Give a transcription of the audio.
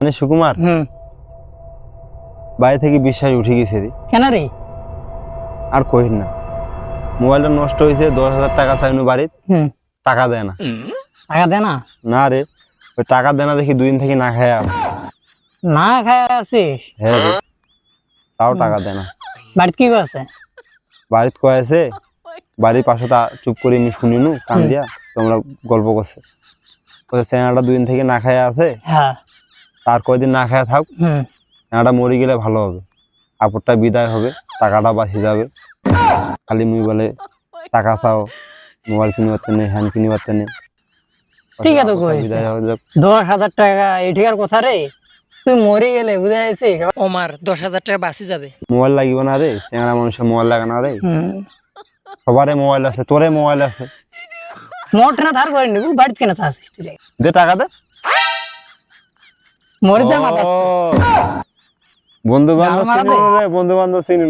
মানে সুকুমার বাড়ি থেকে বিশ্বাস উঠে গেছে রে। কেন রে? আর কহিস না, মোবাইলটা নষ্ট হয়েছে, 10,000 টাকা চাইনু বাড়ির, টাকা দেয় না। টাকা দে না? না রে, ওই টাকা দেয় না দেখি 2 দিন থেকে না খায় আছে। না খায় আছিস? হ্যাঁ রে, তাও টাকা দেয় না। বাড়িতে কি আছে? বাড়িতে কয় আছে, বাড়ির পাশে তা চুপ করে আমি শুনিনু কান দিয়া, তোমরা গল্প করছে চেনাটা 2 দিন থেকে না খায় আছে, হ্যাঁ। তার কয়দিন না খায় থাক, চেনাটা মরে গেলে ভালো হবে, আপদটা বিদায় হবে, টাকাটা বাঁচি যাবে। খালি মুই বলে টাকা চাও, মোবাইল কিনে পারতে নেই, হ্যান্ড কিনে পারতে নেই। ঠিক আছে, 10,000 টাকা এই ঠিকার কথা রে। তুই মরে গেলে বুঝা যাচ্ছে ওমার 10,000 টাকা বাঁচি যাবে। মোবাইল লাগিব না রে, চেংড়া মানুষের মোবাইল লাগে না রে। সবারে মোবাইল আছে, তোরে মোবাইল আছে। মোটর না ধার করে নিবি, বাড়িতে কেন চাচ্ছিস তুই? দে টাকা দে। মরে যা মাথা। বন্ধু বান্ধব চিনি রে, বন্ধু বান্ধব চিনি।